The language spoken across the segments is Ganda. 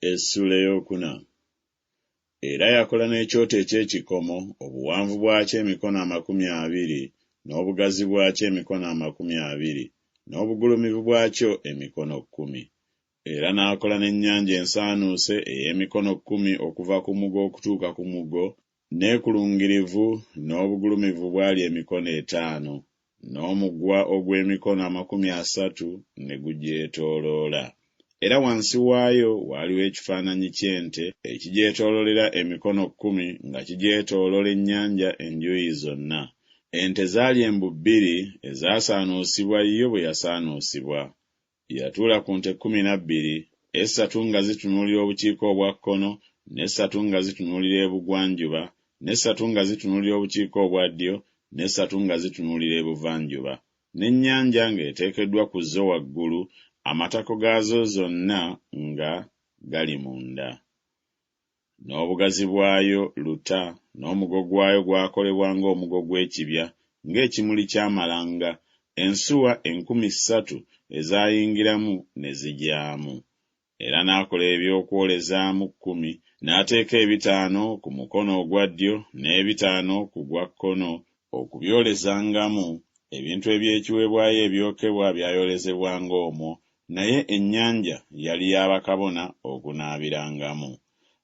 Essula eyokuna. Era yakola n'ekyoto eky'ekikomo, obuwanvu bwakyo emikono 20, n'obugazi bwakyo emikono 20, n'obugulumivu bwakyo emikono 10. Era n'akola n'ennyanja ensaanuuse ey'emikono 10 okuva ku mugo okutuuka ku mugo, n'ekulungirivu n'obugulumivu bwali emikono 5, n'omugwa ogw'emikono 30 ne gugyetooloola. Era wansi waayo waaliwo ekifaananyi ky'ente ekigyetooloolera emikono 10 nga kigyetooloola ennyanja enjuuyi zonna. Ente zaali embu 2 ezasaanuusibwa yo bwe yasaanuusibwa. Yatuula ku nte 12, 3 nga zitunuulira obukiika obwa kkono, n'3 nga zitunuulira ebugwanjuba, n'3 nga zitunuulira obukiika obwa ddyo, n'3 nga zitunuulira ebuvanjuba. N'ennyanja ng'eteekeddwa ku zo waggulu, amatako gaazo zonna nga gali munda. N'obugazi bwayo luta, n'omugo gwayo gwakolebwa ng'omugo gw'ekibya, ng'ekimuli ky'amalanga. Ensuwa 3000 ezaayingiramu ne zijyamu. Era n'akola ebyokwolezaamu 10, n'ateeka 5 ku mukono ogwa ddyo n'5 ku gwa kkono, okubyolezangamu ebintu eby'ekiweebwayo ebyokebwa byayolezebwanga omwo, naye ennyanja yali y'abakabona okunaabirangamu.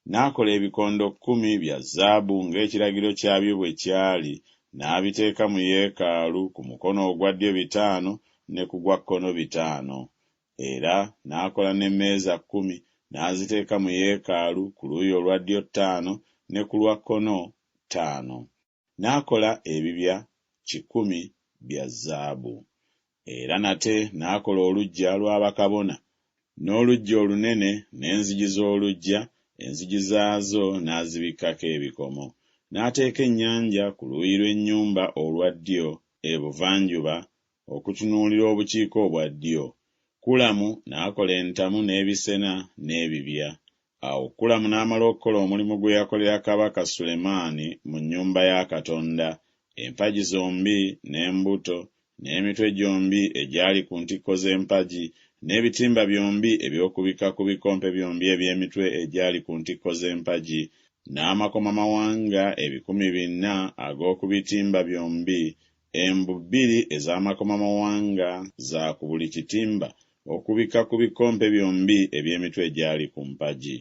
N'akola ebikondo 10 bya zaabu ng'ekiragiro kyabyo bwe kyali, n'abiteeka mu yeekaalu ku mukono ogwa ddyo 5 ne ku gwa kkono 5. Era n'akola n'emmeeza 10 n'aziteeka mu yeekaalu ku luuyi olwa ddyo 5 ne ku lwa kkono 5. N'akola ebibya 100 bya zaabu. Era nate n'akola oluggya lw'abakabona, n'oluggya olunene n'enzigi z'oluggya, enzigi zaazo n'azibikkako ebikomo. N'ateeka ennyanja ku luuyi lw'ennyumba olwa ddyo ebuvanjuba okutunuulira obukiika obwa ddyo. Kulamu n'akola entamu n'ebisena n'ebibya. Awo Kulamu n'amala okukola omulimu gwe yakolera kabaka Sulemaani mu nnyumba ya Katonda, empagi zombi n'embuto, n'emitwe gyombi egyali ku ntikko z'empagi, n'ebitimba byombi eby'okubika ku bikompe byombi eby'emitwe egyali ku ntikko z'empagi, n'amakomamawanga 400 ag'oku bitimba byombi, embu 2 ez'amakomamawanga za ku buli kitimba okubika ku bikompe byombi eby'emitwe egyali ku mpagi.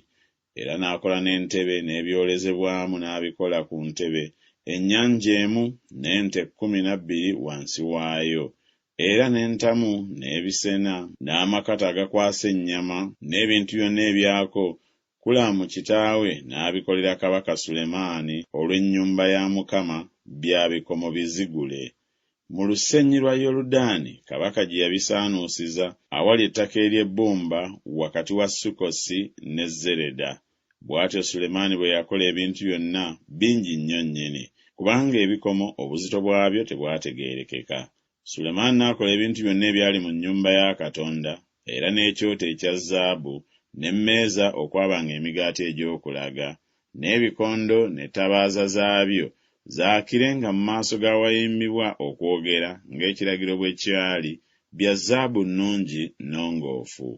Era n'akola n'entebe n'ebyolezebwamu n'abikola ku ntebe, ennyanja emu n'ente 12 wansi waayo. Era n'entamu n'ebisena n'amakata agakwasa ennyama n'ebintu byonna ebyako, Kulamu kitaawe n'abikolera kabaka Sulemaani olw'ennyumba ya Mukama bya bikomo bizigule. Mu lusenyi lwa Yoludaani kabaka gye yabisaanuusiza awali ettaka ery'ebbumba wakati wa Sukkosi ne Zereda. Bw'atyo Sulemaani bwe yakola ebintu byonna bingi nnyo nnyini, kubanga ebikomo obuzito bwabyo tebwategeerekeka. Sulemaani n'akola ebintu byonna ebyali mu nnyumba ya Katonda, era n'ekyoto ekya zaabu, n'emmeeza okwabanga emigaati egy'okulaga, n'ebikondo n'ettabaaza zaabyo zaakirenga mu maaso g'awayimbibwa okwogera ng'ekiragiro bwe kyali, bya zaabu nnungi nnongoofu.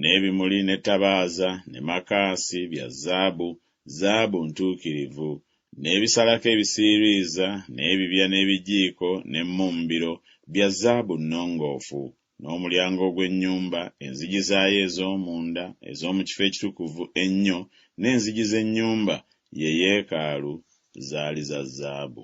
N'ebimuli n'ettabaaza ne makaasi bya zaabu, zaabu ntuukirivu, n'ebisalako ebisiiriiza n'ebibya n'ebijiiko n'emmumbiro bya zaabu nnongoofu. N'omulyango ogw'ennyumba, enzigi zaayo ez'omunda ez'omu kifo ekitukuvu ennyo, n'enzigi z'ennyumba ye yeekaalu zaali za zaabu.